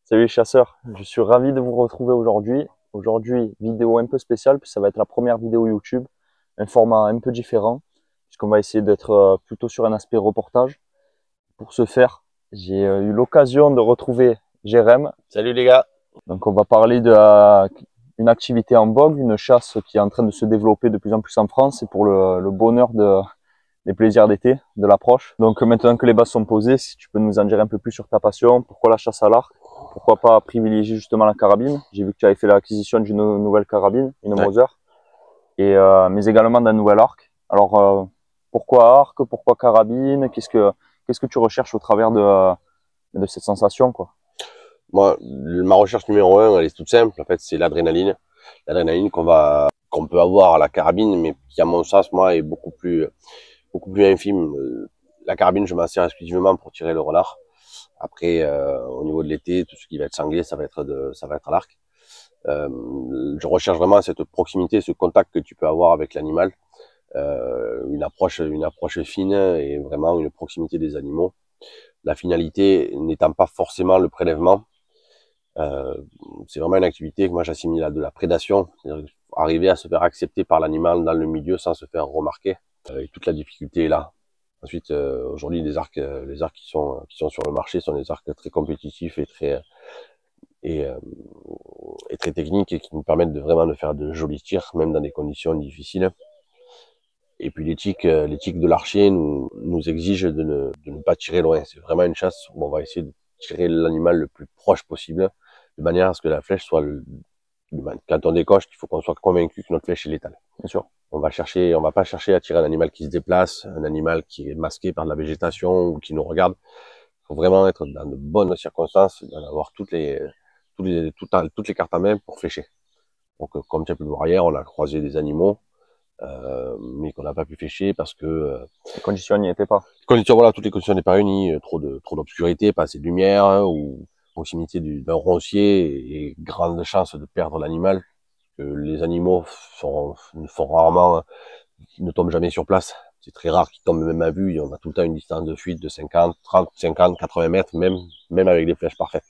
Salut les chasseurs, je suis ravi de vous retrouver aujourd'hui. Aujourd'hui, vidéo un peu spéciale, puis ça va être la première vidéo YouTube, un format un peu différent, puisqu'on va essayer d'être plutôt sur un aspect reportage. Pour ce faire, j'ai eu l'occasion de retrouver Jérém. Salut les gars. Donc on va parler une activité en vogue, une chasse qui est en train de se développer de plus en plus en France, et pour le bonheur des plaisirs d'été, de l'approche. Donc maintenant que les bases sont posées, si tu peux nous en dire un peu plus sur ta passion, pourquoi la chasse à l'arc, pourquoi pas privilégier justement la carabine. J'ai vu que tu avais fait l'acquisition d'une nouvelle carabine, une Mauser, et mais également d'un nouvel arc. Alors pourquoi arc, pourquoi carabine, qu'est-ce que tu recherches au travers de cette sensation, quoi? Moi, ma recherche numéro un, elle est toute simple. En fait, c'est l'adrénaline. L'adrénaline qu'on peut avoir à la carabine, mais qui, à mon sens, moi, est beaucoup plus infime. La carabine, je m'en sers exclusivement pour tirer le renard. Après, au niveau de l'été, tout ce qui va être sanglier, ça va être à l'arc. Je recherche vraiment cette proximité, ce contact que tu peux avoir avec l'animal, une approche fine et vraiment une proximité des animaux. La finalité n'étant pas forcément le prélèvement. C'est vraiment une activité que moi j'assimile à de la prédation, arriver à se faire accepter par l'animal dans le milieu sans se faire remarquer. Et toute la difficulté est là. Ensuite, aujourd'hui, les arcs qui sont sur le marché sont des arcs très compétitifs et très techniques et qui nous permettent vraiment de faire de jolis tirs, même dans des conditions difficiles. Et puis l'éthique de l'archer nous exige de ne pas tirer loin. C'est vraiment une chasse où on va essayer de tirer l'animal le plus proche possible, de manière à ce que la flèche soit quand on décoche, il faut qu'on soit convaincu que notre flèche est létale. Bien sûr. On va pas chercher à tirer un animal qui se déplace, un animal qui est masqué par de la végétation ou qui nous regarde. Il faut vraiment être dans de bonnes circonstances, avoir toutes les cartes en main pour flécher. Donc, comme tu as pu le voir hier, on a croisé des animaux, mais qu'on n'a pas pu flécher parce que Les conditions n'y étaient pas. voilà, toutes les conditions n'étaient pas réunies, trop d'obscurité, pas assez de lumière, ou proximité d'un roncier et grande chance de perdre l'animal. Les animaux ne tombent jamais sur place. C'est très rare qu'ils tombent même à vue. On a tout le temps une distance de fuite de 50, 30, 50, 80 mètres, même avec des flèches parfaites.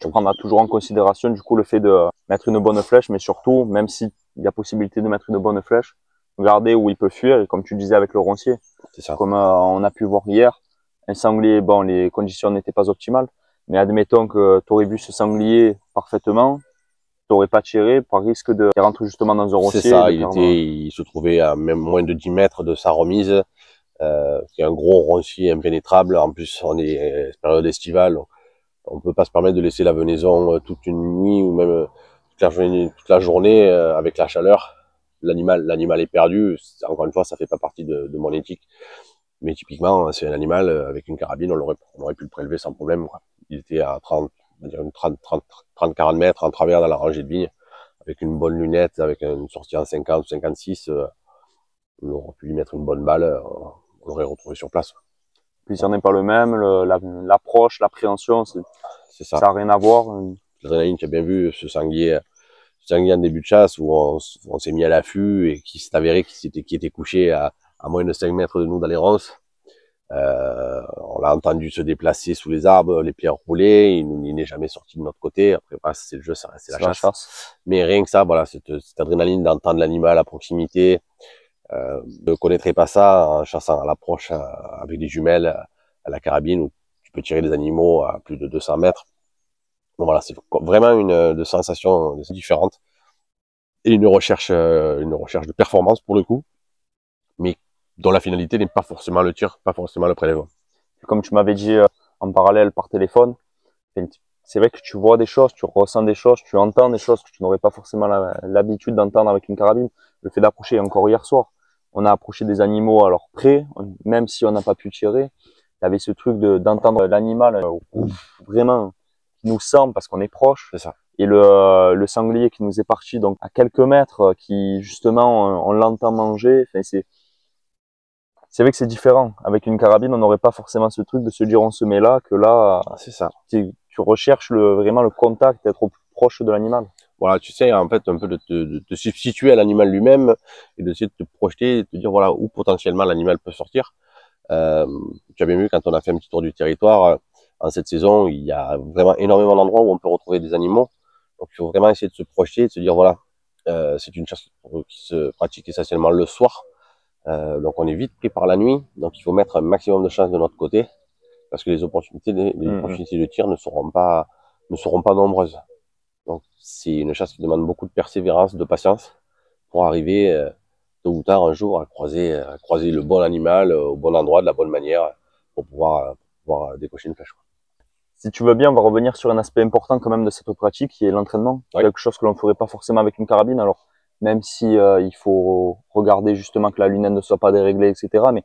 Tu prendras toujours en considération du coup le fait de mettre une bonne flèche, mais surtout, même s'il y a possibilité de mettre une bonne flèche, regarder où il peut fuir, et comme tu disais avec le roncier, C'est ça. comme on a pu voir hier, un sanglier, bon, les conditions n'étaient pas optimales, mais admettons que tu aurais vu ce sanglier parfaitement, tu n'aurais pas tiré par risque de rentrer justement dans un roncier. C'est ça, il se trouvait à même moins de 10 mètres de sa remise, c'est un gros roncier impénétrable. En plus, on est période estivale, on peut pas se permettre de laisser la venaison toute une nuit ou même toute la journée avec la chaleur. L'animal est perdu. Encore une fois, ça fait pas partie de mon éthique. Mais typiquement, c'est un animal avec une carabine, on aurait pu le prélever sans problème, quoi. Il était à 30, 40 mètres en travers dans la rangée de vignes, avec une bonne lunette, avec une sortie en 50 ou 56. On aurait pu lui mettre une bonne balle, on l'aurait retrouvé sur place. Le plaisir n'est pas le même, l'approche, l'appréhension, C'est ça. Ça n'a rien à voir. L'adrénaline, tu as bien vu ce sanglier en début de chasse où on s'est mis à l'affût et qui s'est avéré qui était couché à moins de 5 mètres de nous dans les ronces. On l'a entendu se déplacer sous les arbres, les pieds roulés, il n'est jamais sorti de notre côté. Après, c'est le jeu, c'est la chasse. Mais rien que ça, voilà, cette adrénaline d'entendre l'animal à proximité, je ne connaîtrais pas ça en chassant à l'approche avec des jumelles à la carabine où tu peux tirer des animaux à plus de 200 mètres. Donc voilà, c'est vraiment une sensation différente et une recherche de performance pour le coup, mais dont la finalité n'est pas forcément le tir, pas forcément le prélèvement. Comme tu m'avais dit en parallèle par téléphone, c'est vrai que tu vois des choses, tu ressens des choses, tu entends des choses que tu n'aurais pas forcément l'habitude d'entendre avec une carabine. Le fait d'approcher, encore hier soir, on a approché des animaux alors près, même si on n'a pas pu tirer, il y avait ce truc d'entendre l'animal vraiment qui nous sent parce qu'on est proche. C'est ça. Et le sanglier qui nous est parti donc à quelques mètres, qui justement on l'entend manger. Enfin, c'est vrai que c'est différent. Avec une carabine, on n'aurait pas forcément ce truc de se dire on se met là, que là, c'est ça. Tu recherches vraiment le contact, d'être au plus proche de l'animal. Voilà, tu sais, en fait, un peu de te substituer à l'animal lui-même et d'essayer de te projeter et de te dire voilà où potentiellement l'animal peut sortir. Tu as bien vu quand on a fait un petit tour du territoire, En cette saison, il y a vraiment énormément d'endroits où on peut retrouver des animaux. Donc il faut vraiment essayer de se projeter, de se dire voilà, c'est une chasse qui se pratique essentiellement le soir. Donc on est vite pris par la nuit, donc il faut mettre un maximum de chance de notre côté, parce que les opportunités de tir ne seront pas nombreuses. Donc c'est une chasse qui demande beaucoup de persévérance, de patience, pour arriver tôt ou tard un jour à croiser le bon animal au bon endroit, de la bonne manière, pour pouvoir décocher une flèche, quoi. Si tu veux bien, on va revenir sur un aspect important quand même de cette pratique, qui est l'entraînement. Oui. Quelque chose que l'on ne ferait pas forcément avec une carabine. Alors, même si il faut regarder justement que la lunette ne soit pas déréglée, etc. Mais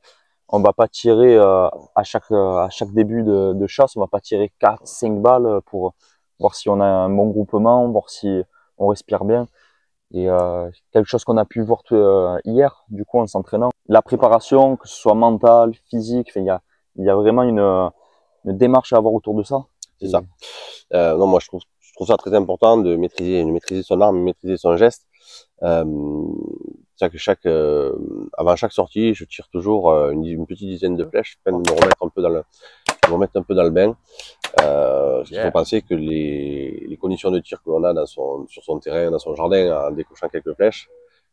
on va pas tirer à chaque début de chasse, on va pas tirer 4, 5 balles pour voir si on a un bon groupement, voir si on respire bien. Et quelque chose qu'on a pu voir hier, du coup, en s'entraînant. La préparation, que ce soit mentale, physique, enfin, il y a vraiment une démarche à avoir autour de ça. C'est ça. Non, moi je trouve ça très important de maîtriser son arme, maîtriser son geste. C'est ça que avant chaque sortie, je tire toujours une petite dizaine de flèches, afin de me remettre un peu dans le bain. Parce qu'il faut penser que les conditions de tir que l'on a sur son terrain, dans son jardin, en décochant quelques flèches,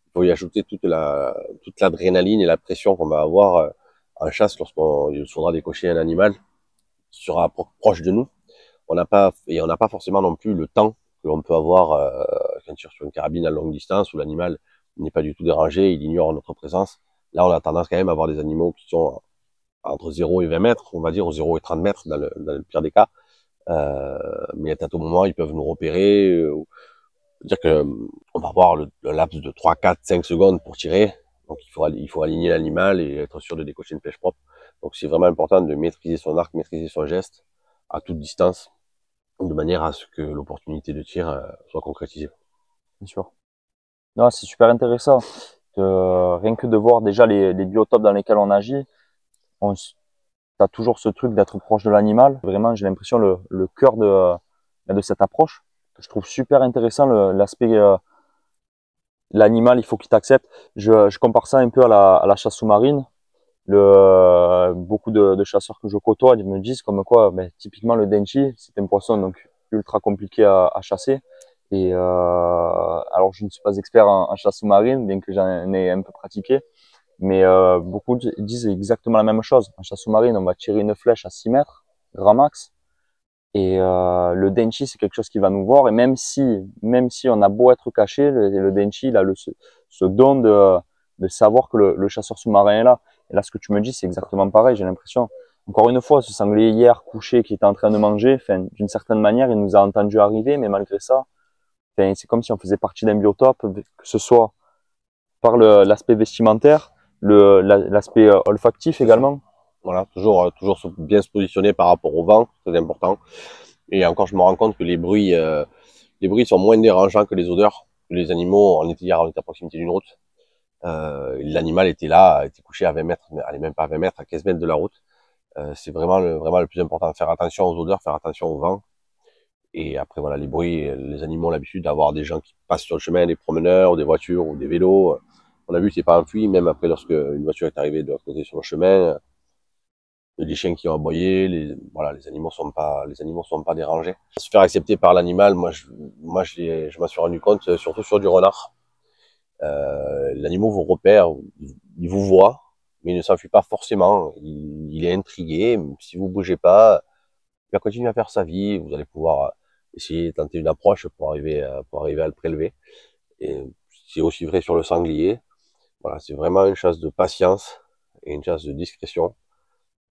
il faut y ajouter toute l'adrénaline et la pression qu'on va avoir en chasse lorsqu'il faudra décocher un animal qui sera proche de nous. On n'a pas forcément non plus le temps que l'on peut avoir quand on tire sur une carabine à longue distance où l'animal n'est pas du tout dérangé, il ignore notre présence. Là, on a tendance quand même à avoir des animaux qui sont entre 0 et 20 mètres, on va dire, ou 0 et 30 mètres dans le pire des cas. Mais à tout moment, ils peuvent nous repérer. Dire que on va avoir le laps de 3, 4, 5 secondes pour tirer. Donc il faut aligner l'animal et être sûr de décocher une flèche propre. Donc c'est vraiment important de maîtriser son arc, maîtriser son geste à toute distance, de manière à ce que l'opportunité de tir soit concrétisée. Bien sûr. Non, c'est super intéressant. Rien que de voir déjà les biotopes dans lesquels on agit, t'as toujours ce truc d'être proche de l'animal. Vraiment, j'ai l'impression le cœur de cette approche. Je trouve super intéressant l'aspect l'animal, il faut qu'il t'accepte. Je compare ça un peu à la chasse sous-marine. Beaucoup de chasseurs que je côtoie, ils me disent comme quoi, ben, typiquement le denchi, c'est un poisson donc ultra compliqué à chasser. Et alors je ne suis pas expert en chasse sous-marine, bien que j'en ai un peu pratiqué, mais beaucoup disent exactement la même chose. En chasse sous-marine, on va tirer une flèche à 6 mètres, grand max, et le denchi c'est quelque chose qui va nous voir. Et même si on a beau être caché, le denchi il a ce don de savoir que le chasseur sous-marin est là. Et là, ce que tu me dis, c'est exactement pareil. J'ai l'impression, encore une fois, ce sanglier hier couché qui était en train de manger, enfin, d'une certaine manière, il nous a entendu arriver, mais malgré ça, enfin, c'est comme si on faisait partie d'un biotope, que ce soit par l'aspect vestimentaire, l'aspect olfactif également. Voilà, toujours bien se positionner par rapport au vent, très important. Et encore, je me rends compte que les bruits sont moins dérangeants que les odeurs. Les animaux, on était à proximité d'une route. L'animal était là, était couché à 20 mètres, mais allez même pas à 20 mètres, à 15 mètres de la route. C'est vraiment le plus important, faire attention aux odeurs, faire attention au vent. Et après, voilà, les bruits, les animaux ont l'habitude d'avoir des gens qui passent sur le chemin, des promeneurs, ou des voitures, ou des vélos. On a vu, c'est pas enfui, même après, lorsque une voiture est arrivée de l'autre côté sur le chemin, des chiens qui ont aboyé, les animaux sont pas dérangés. Se faire accepter par l'animal, je m'en suis rendu compte, surtout sur du renard. L'animal vous repère, il vous voit, mais il ne s'enfuit pas forcément. Il est intrigué. Si vous bougez pas, il va continuer à faire sa vie. Vous allez pouvoir essayer de tenter une approche pour arriver à le prélever. Et c'est aussi vrai sur le sanglier. Voilà, c'est vraiment une chasse de patience et une chasse de discrétion,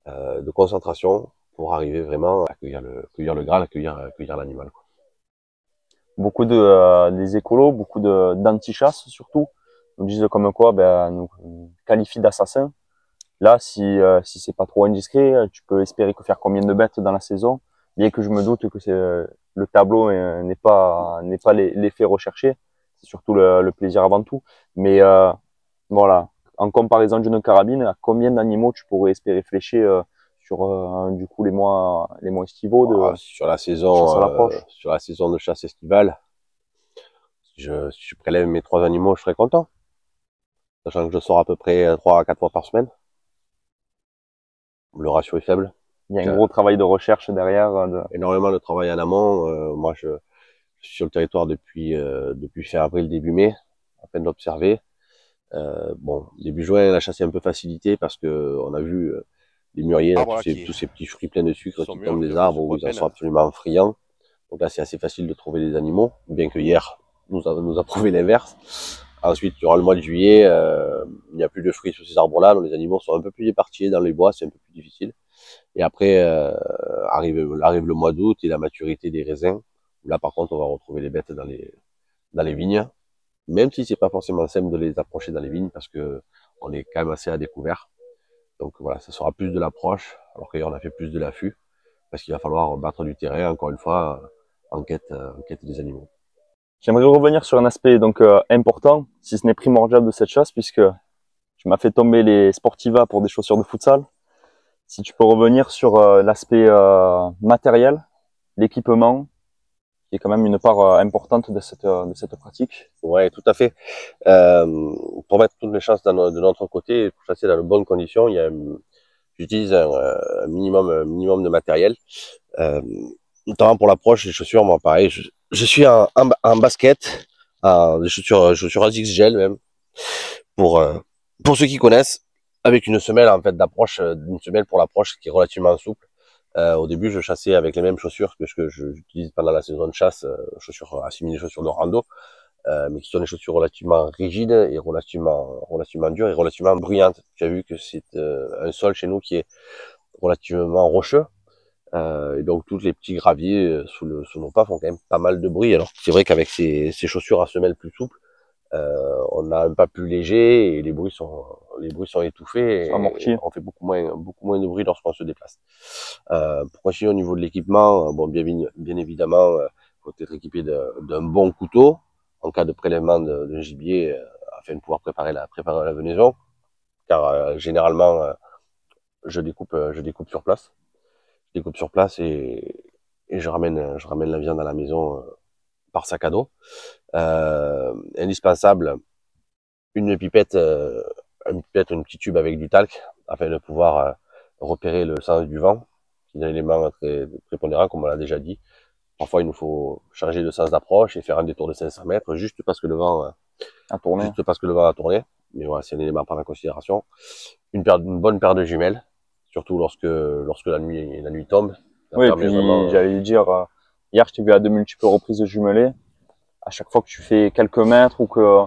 de concentration pour arriver vraiment à cueillir le Graal, à cueillir l'animal, quoi. Beaucoup des écolos, beaucoup d'anti-chasse surtout, nous disent comme quoi, ben, nous qualifient d'assassins. Là, si c'est pas trop indiscret, tu peux espérer que faire combien de bêtes dans la saison, bien que je me doute que le tableau n'est pas l'effet recherché, c'est surtout le plaisir avant tout. Mais voilà, en comparaison d'une carabine, à combien d'animaux tu pourrais espérer flécher sur du coup les mois estivaux de Sur la chasse à l'approche? sur la saison de chasse estivale, si je prélève mes 3 animaux, je serais content. Sachant que je sors à peu près 3 à 4 fois par semaine. Le ratio est faible. Il y a un gros travail de recherche derrière. Énormément de travail en amont. Moi, je suis sur le territoire depuis fin avril, début mai, afin d'observer. Bon, début juin, la chasse est un peu facilitée parce que on a vu les mûriers, là, tous ces petits fruits pleins de sucre qui tombent des arbres où ils en sont absolument friands. Donc là, c'est assez facile de trouver des animaux, bien que hier, nous a prouvé l'inverse. Ensuite, durant le mois de juillet, il n'y a plus de fruits sur ces arbres-là, donc les animaux sont un peu plus éparpillés dans les bois, c'est un peu plus difficile. Et après, arrive le mois d'août et la maturité des raisins. Là, par contre, on va retrouver les bêtes dans les vignes, même si c'est pas forcément simple de les approcher dans les vignes parce que on est quand même assez à découvert. Donc voilà, ça sera plus de l'approche, alors qu'ailleurs on a fait plus de l'affût, parce qu'il va falloir battre du terrain, encore une fois, en quête des animaux. J'aimerais revenir sur un aspect donc important, si ce n'est primordial de cette chasse, puisque tu m'as fait tomber les Sportiva pour des chaussures de futsal. Si tu peux revenir sur l'aspect matériel, l'équipement, qui est quand même une part importante de cette pratique. Ouais, tout à fait. Pour mettre toutes les chances de notre côté, pour chasser dans de bonnes conditions, j'utilise un minimum de matériel. Notamment pour l'approche, les chaussures, moi pareil, je suis en basket, des chaussures ASICS Gel même, pour ceux qui connaissent, avec une semelle en fait d'approche, une semelle pour l'approche qui est relativement souple. Au début, je chassais avec les mêmes chaussures que j'utilise pendant la saison de chasse, chaussures assimilées chaussures de rando, mais qui sont des chaussures relativement rigides et relativement dures et relativement bruyantes. Tu as vu que c'est un sol chez nous qui est relativement rocheux. Et donc tous les petits graviers sous nos pas font quand même pas mal de bruit. Alors c'est vrai qu'avec ces chaussures à semelle plus souples, on a un pas plus léger et les bruits sont étouffés et on fait beaucoup moins de bruit lorsqu'on se déplace. Pour continuer au niveau de l'équipement, bon bien évidemment, faut être équipé d'un bon couteau en cas de prélèvement de gibier afin de pouvoir préparer la venaison, car généralement je découpe sur place. Je découpe sur place et je ramène la viande à la maison par sac à dos. Indispensable, une pipette, un petit tube avec du talc afin de pouvoir repérer le sens du vent, qui est un élément très prépondérant, comme on l'a déjà dit. Parfois, il nous faut changer de sens d'approche et faire un détour de 500 mètres juste parce que le vent a tourné. Mais voilà, c'est un élément à prendre en considération. Une bonne paire de jumelles, surtout lorsque la nuit tombe. Oui, et puis j'allais dire, hier je t'ai vu à de multiples reprises jumelées. À chaque fois que tu fais quelques mètres ou que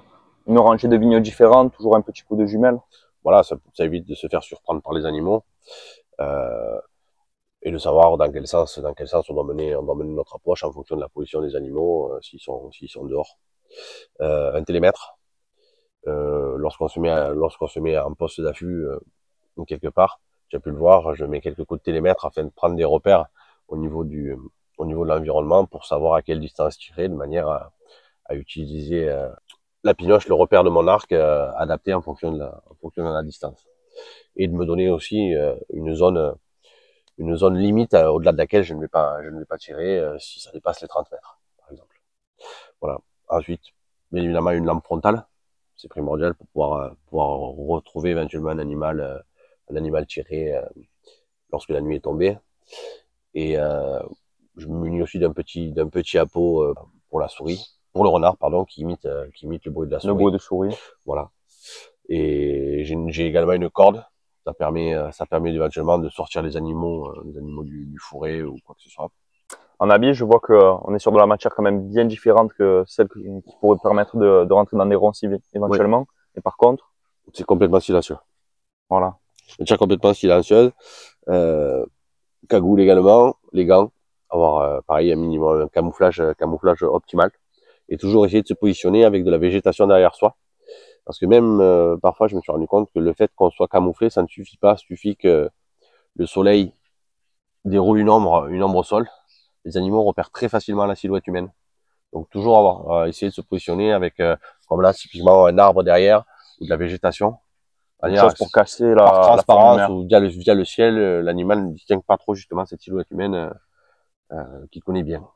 une rangée de vignes différentes, toujours un petit coup de jumelle. Voilà, ça évite de se faire surprendre par les animaux et de savoir dans quel sens on doit mener notre approche en fonction de la position des animaux s'ils sont dehors. Un télémètre. Lorsqu'on se met en poste d'affût quelque part, tu as pu le voir, je mets quelques coups de télémètre afin de prendre des repères au niveau de l'environnement pour savoir à quelle distance tirer, de manière à utiliser la pinoche, le repère de mon arc adapté en fonction de la distance, et de me donner aussi une zone limite au-delà de laquelle je ne vais pas tirer si ça dépasse les 30 mètres, par exemple. Voilà. Ensuite, bien évidemment, une lampe frontale, c'est primordial pour pouvoir retrouver éventuellement un animal tiré lorsque la nuit est tombée. Et je me munis aussi d'un petit appôt pour le renard, pardon, qui imite le bruit de la souris. Le bruit de souris. Voilà. Et j'ai également une corde. Ça permet éventuellement de sortir les animaux du fourré ou quoi que ce soit. En habit, je vois qu'on est sur de la matière quand même bien différente que celle qui pourrait permettre de rentrer dans des ronds éventuellement. Oui. Et par contre, c'est complètement silencieux. Voilà. C'est complètement silencieuse. Cagoule également, les gants, avoir pareil un minimum un camouflage optimal, et toujours essayer de se positionner avec de la végétation derrière soi, parce que même parfois je me suis rendu compte que le fait qu'on soit camouflé, ça ne suffit pas. Il suffit que le soleil déroule une ombre au sol, les animaux repèrent très facilement la silhouette humaine. Donc toujours essayer de se positionner avec comme là typiquement un arbre derrière ou de la végétation. Pour casser la transparence ou via le ciel, l'animal ne distingue pas trop justement cette silhouette humaine qu'il connaît bien.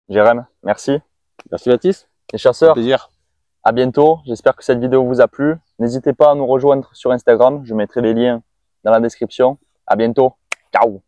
Jérém, merci. Merci Baptiste. Les chasseurs, plaisir. À bientôt. J'espère que cette vidéo vous a plu. N'hésitez pas à nous rejoindre sur Instagram. Je mettrai les liens dans la description. À bientôt. Ciao!